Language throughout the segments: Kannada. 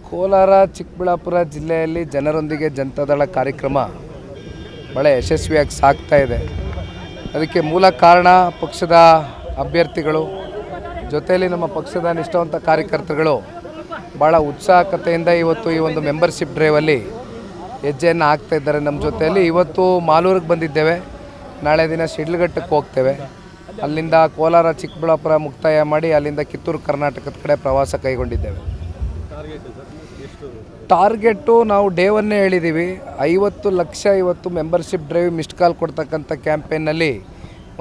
ಕೋಲಾರ ಚಿಕ್ಕಬಳ್ಳಾಪುರ ಜಿಲ್ಲೆಯಲ್ಲಿ ಜನರೊಂದಿಗೆ ಜನತಾದಳ ಕಾರ್ಯಕ್ರಮ ಭಾಳ ಯಶಸ್ವಿಯಾಗಿ ಸಾಗ್ತಾ ಇದೆ. ಅದಕ್ಕೆ ಮೂಲ ಕಾರಣ ಪಕ್ಷದ ಅಭ್ಯರ್ಥಿಗಳು ಜೊತೆಯಲ್ಲಿ ನಮ್ಮ ಪಕ್ಷದ ನಿಷ್ಠಾವಂತ ಕಾರ್ಯಕರ್ತರುಗಳು ಭಾಳ ಉತ್ಸಾಹಕತೆಯಿಂದ ಇವತ್ತು ಈ ಒಂದು ಮೆಂಬರ್ಶಿಪ್ ಡ್ರೈವಲ್ಲಿ ಹೆಜ್ಜೆಯನ್ನು ಹಾಕ್ತಾ ಇದ್ದಾರೆ. ನಮ್ಮ ಜೊತೆಯಲ್ಲಿ ಇವತ್ತು ಮಾಲೂರಿಗೆ ಬಂದಿದ್ದೇವೆ, ನಾಳೆ ದಿನ ಶಿಡ್ಲಘಟ್ಟಕ್ಕೆ ಹೋಗ್ತೇವೆ. ಅಲ್ಲಿಂದ ಕೋಲಾರ ಚಿಕ್ಕಬಳ್ಳಾಪುರ ಮುಕ್ತಾಯ ಮಾಡಿ ಅಲ್ಲಿಂದ ಕಿತ್ತೂರು ಕರ್ನಾಟಕದ ಕಡೆ ಪ್ರವಾಸ ಕೈಗೊಂಡಿದ್ದೇವೆ. ಟಾರ್ಗೆಟು ನಾವು ಡೇವನ್ನೇ ಹೇಳಿದ್ದೀವಿ, 50 ಲಕ್ಷ ಇವತ್ತು ಮೆಂಬರ್ಶಿಪ್ ಡ್ರೈವ್ ಮಿಸ್ಡ್ ಕಾಲ್ ಕೊಡ್ತಕ್ಕಂಥ ಕ್ಯಾಂಪೇನಲ್ಲಿ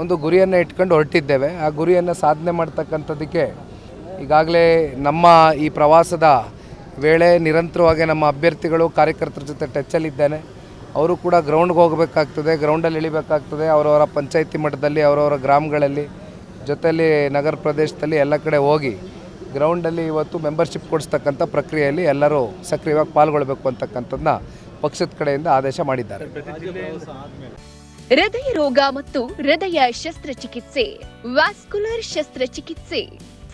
ಒಂದು ಗುರಿಯನ್ನು ಇಟ್ಕೊಂಡು ಹೊರಟಿದ್ದೇವೆ. ಆ ಗುರಿಯನ್ನು ಸಾಧನೆ ಮಾಡ್ತಕ್ಕಂಥದ್ದಕ್ಕೆ ಈಗಾಗಲೇ ನಮ್ಮ ಈ ಪ್ರವಾಸದ ವೇಳೆ ನಿರಂತರವಾಗಿ ನಮ್ಮ ಅಭ್ಯರ್ಥಿಗಳು ಕಾರ್ಯಕರ್ತರ ಜೊತೆ ಟಚ್ಚಲ್ಲಿದ್ದೇನೆ. ಅವರು ಕೂಡ ಗ್ರೌಂಡ್ಗೆ ಹೋಗಬೇಕಾಗ್ತದೆ, ಗ್ರೌಂಡಲ್ಲಿ ಇಳಿಬೇಕಾಗ್ತದೆ. ಅವರವರ ಪಂಚಾಯಿತಿ ಮಟ್ಟದಲ್ಲಿ ಅವರವರ ಗ್ರಾಮಗಳಲ್ಲಿ ಜೊತೆಯಲ್ಲಿ ನಗರ ಪ್ರದೇಶದಲ್ಲಿ ಎಲ್ಲ ಕಡೆ ಹೋಗಿ ಗ್ರೌಂಡಲ್ಲಿ ಇವತ್ತು ಮೆಂಬರ್ಶಿಪ್ ಕೊಡಿಸ್ತಕ್ಕಂಥ ಪ್ರಕ್ರಿಯೆಯಲ್ಲಿ ಎಲ್ಲರೂ ಸಕ್ರಿಯವಾಗಿ ಪಾಲ್ಗೊಳ್ಳಬೇಕು ಅಂತಕ್ಕಂಥದ್ದನ್ನ ಪಕ್ಷದ ಕಡೆಯಿಂದ ಆದೇಶ ಮಾಡಿದ್ದಾರೆ. ಹೃದಯ ರೋಗ ಮತ್ತು ಹೃದಯ ಶಸ್ತ್ರಚಿಕಿತ್ಸೆ, ವ್ಯಾಸ್ಕ್ಯುಲರ್ ಶಸ್ತ್ರಚಿಕಿತ್ಸೆ,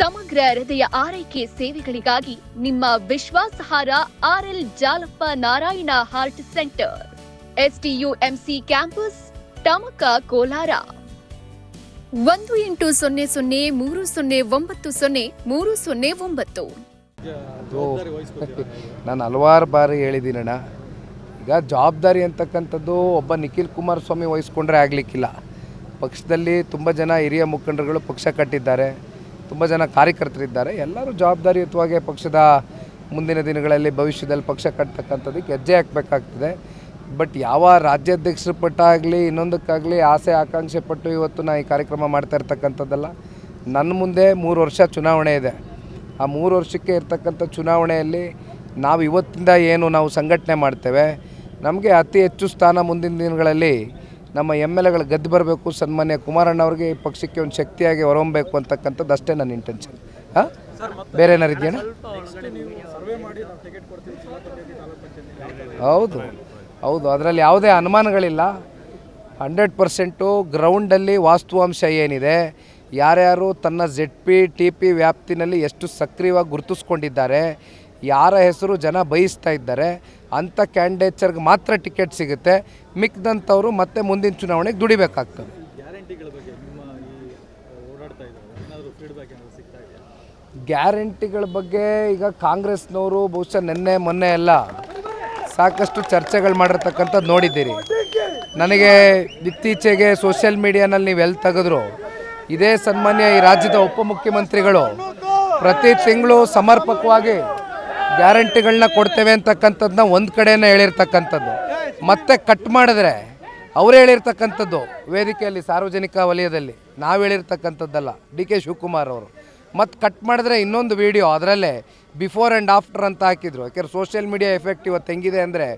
ಸಮಗ್ರ ಹೃದಯ ಆರೈಕೆ ಸೇವೆಗಳಿಗಾಗಿ ನಿಮ್ಮ ವಿಶ್ವಾಸಾರ್ಹ RL Jalappa Narayana heart centre, STUMC campus, Tamaka, Kolar. 180030090309. ನಾನು ಹಲವಾರು ಬಾರಿ ಹೇಳಿದ್ದೀನಣ್ಣ, ಈಗ ಜವಾಬ್ದಾರಿ ಅಂತಕ್ಕಂಥದ್ದು ಒಬ್ಬ ನಿಖಿಲ್ ಕುಮಾರಸ್ವಾಮಿ ವಹಿಸ್ಕೊಂಡ್ರೆ ಆಗಲಿಕ್ಕಿಲ್ಲ. ಪಕ್ಷದಲ್ಲಿ ತುಂಬ ಜನ ಹಿರಿಯ ಮುಖಂಡರುಗಳು ಪಕ್ಷ ಕಟ್ಟಿದ್ದಾರೆ, ತುಂಬ ಜನ ಕಾರ್ಯಕರ್ತರಿದ್ದಾರೆ. ಎಲ್ಲರೂ ಜವಾಬ್ದಾರಿಯುತವಾಗಿ ಪಕ್ಷದ ಮುಂದಿನ ದಿನಗಳಲ್ಲಿ ಭವಿಷ್ಯದಲ್ಲಿ ಪಕ್ಷ ಕಟ್ಟತಕ್ಕಂಥದ್ದಕ್ಕೆ ಹೆಜ್ಜೆ ಹಾಕಬೇಕಾಗ್ತದೆ. ಬಟ್ ಯಾವ ರಾಜ್ಯಾಧ್ಯಕ್ಷರ ಪಟ್ಟಾಗಲಿ ಇನ್ನೊಂದಕ್ಕಾಗಲಿ ಆಸೆ ಆಕಾಂಕ್ಷೆ ಪಟ್ಟು ಇವತ್ತು ನಾನು ಈ ಕಾರ್ಯಕ್ರಮ ಮಾಡ್ತಾ ಇರ್ತಕ್ಕಂಥದ್ದಲ್ಲ. ನನ್ನ ಮುಂದೆ 3 ವರ್ಷ ಚುನಾವಣೆ ಇದೆ. ಆ 3 ವರ್ಷಕ್ಕೆ ಇರ್ತಕ್ಕಂಥ ಚುನಾವಣೆಯಲ್ಲಿ ನಾವು ಇವತ್ತಿಂದ ಏನು ನಾವು ಸಂಘಟನೆ ಮಾಡ್ತೇವೆ, ನಮಗೆ ಅತಿ ಹೆಚ್ಚು ಸ್ಥಾನ ಮುಂದಿನ ದಿನಗಳಲ್ಲಿ ನಮ್ಮ MLAಗಳು ಗೆದ್ದು ಬರಬೇಕು, ಸನ್ಮಾನ್ಯ ಕುಮಾರಣ್ಣವ್ರಿಗೆ ಈ ಪಕ್ಷಕ್ಕೆ ಒಂದು ಶಕ್ತಿಯಾಗಿ ಹೊರಹೊಮ್ಮಬೇಕು ಅಂತಕ್ಕಂಥದ್ದು ಅಷ್ಟೇ ನನ್ನ ಇಂಟೆನ್ಷನ್. ಬೇರೆ ಏನಾರು ಇದೆಯಣ್ಣ? ಹೌದು, ಅದರಲ್ಲಿ ಯಾವುದೇ ಅನುಮಾನಗಳಿಲ್ಲ. 100% ಗ್ರೌಂಡಲ್ಲಿ ವಾಸ್ತವಾಂಶ ಏನಿದೆ, ಯಾರ್ಯಾರು ತನ್ನ ZP TP ವ್ಯಾಪ್ತಿನಲ್ಲಿ ಎಷ್ಟು ಸಕ್ರಿಯವಾಗಿ ಗುರುತಿಸ್ಕೊಂಡಿದ್ದಾರೆ, ಯಾರ ಹೆಸರು ಜನ ಬಯಸ್ತಾ ಇದ್ದಾರೆ ಅಂಥ ಕ್ಯಾಂಡಿಡೇಟ್ಸ್ಗೆ ಮಾತ್ರ ಟಿಕೆಟ್ ಸಿಗುತ್ತೆ. ಮಿಕ್ಕಿದಂಥವರು ಮತ್ತೆ ಮುಂದಿನ ಚುನಾವಣೆಗೆ ದುಡಿಬೇಕಾಗ್ತದೆ. ಗ್ಯಾರಂಟಿಗಳ ಬಗ್ಗೆ ಈಗ ಕಾಂಗ್ರೆಸ್ನವರು ಬಹುಶಃ ನಿನ್ನೆ ಮೊನ್ನೆ ಎಲ್ಲ ಸಾಕಷ್ಟು ಚರ್ಚೆಗಳು ಮಾಡಿರ್ತಕ್ಕಂಥದ್ದು ನೋಡಿದ್ದೀರಿ. ನನಗೆ ಇತ್ತೀಚೆಗೆ ಸೋಷಿಯಲ್ ಮೀಡಿಯಾನಲ್ಲಿ ನೀವು ಎಲ್ಲಿ ತೆಗೆದ್ರು ಇದೇ ಸನ್ಮಾನ್ಯ ಈ ರಾಜ್ಯದ ಉಪಮುಖ್ಯಮಂತ್ರಿಗಳು ಪ್ರತಿ ತಿಂಗಳು ಸಮರ್ಪಕವಾಗಿ ಗ್ಯಾರಂಟಿಗಳನ್ನ ಕೊಡ್ತೇವೆ ಅಂತಕ್ಕಂಥದ್ದನ್ನ ಒಂದು ಕಡೆನೇ ಹೇಳಿರ್ತಕ್ಕಂಥದ್ದು, ಮತ್ತೆ ಕಟ್ ಮಾಡಿದ್ರೆ ಅವರೇ ಹೇಳಿರ್ತಕ್ಕಂಥದ್ದು ವೇದಿಕೆಯಲ್ಲಿ ಸಾರ್ವಜನಿಕ ವಲಯದಲ್ಲಿ ನಾವು ಹೇಳಿರ್ತಕ್ಕಂಥದ್ದಲ್ಲ, DK ಶಿವಕುಮಾರ್ ಅವರು. ಮತ್ತು ಕಟ್ ಮಾಡಿದ್ರೆ ಇನ್ನೊಂದು ವಿಡಿಯೋ ಅದರಲ್ಲೇ ಬಿಫೋರ್ ಆ್ಯಂಡ್ ಆಫ್ಟರ್ ಅಂತ ಹಾಕಿದ್ರು. ಯಾಕೆಂದ್ರೆ ಸೋಷಿಯಲ್ ಮೀಡಿಯಾ ಎಫೆಕ್ಟ್ ಇವತ್ತು ಹೆಂಗಿದೆ ಅಂದರೆ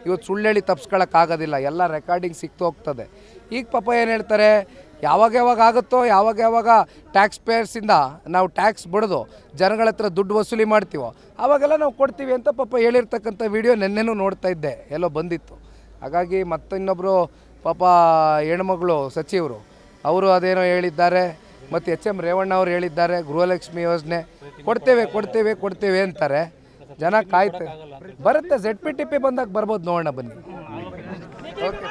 ಇವತ್ತು ಸುಳ್ಳು ಹೇಳಿ ತಪ್ಪಿಸ್ಕೊಳ್ಳೋಕ್ಕಾಗೋದಿಲ್ಲ, ಎಲ್ಲ ರೆಕಾರ್ಡಿಂಗ್ ಸಿಕ್ತು ಹೋಗ್ತದೆ. ಈಗ ಪಾಪ ಏನು ಹೇಳ್ತಾರೆ, ಯಾವಾಗ ಆಗುತ್ತೋ ಯಾವಾಗ ಟ್ಯಾಕ್ಸ್ ಪೇಯರ್ಸಿಂದ ನಾವು ಟ್ಯಾಕ್ಸ್ ಬಿಡೋದು ಜನಗಳ ಹತ್ರ ದುಡ್ಡು ವಸೂಲಿ ಮಾಡ್ತೀವೋ ಆವಾಗೆಲ್ಲ ನಾವು ಕೊಡ್ತೀವಿ ಅಂತ ಪಾಪ ಹೇಳಿರ್ತಕ್ಕಂಥ ವಿಡಿಯೋ ನೆನ್ನೆನೂ ನೋಡ್ತಾ ಇದ್ದೆ, ಎಲ್ಲೋ ಬಂದಿತ್ತು. ಹಾಗಾಗಿ ಮತ್ತಿನ್ನೊಬ್ಬರು ಪಾಪ ಹೆಣ್ಮಗಳು ಸಚಿವರು ಅವರು ಅದೇನೋ ಹೇಳಿದ್ದಾರೆ, ಮತ್ತು HM ರೇವಣ್ಣ ಅವರು ಹೇಳಿದ್ದಾರೆ ಗೃಹಲಕ್ಷ್ಮಿ ಯೋಜನೆ ಕೊಡ್ತೇವೆ ಅಂತಾರೆ. ಜನ ಕಾಯ್ತಾರೆ, ಬರುತ್ತೆ ZP TP ಬಂದಾಗ ಬರ್ಬೋದು, ನೋಡೋಣ ಬನ್ನಿ. ಓಕೆ.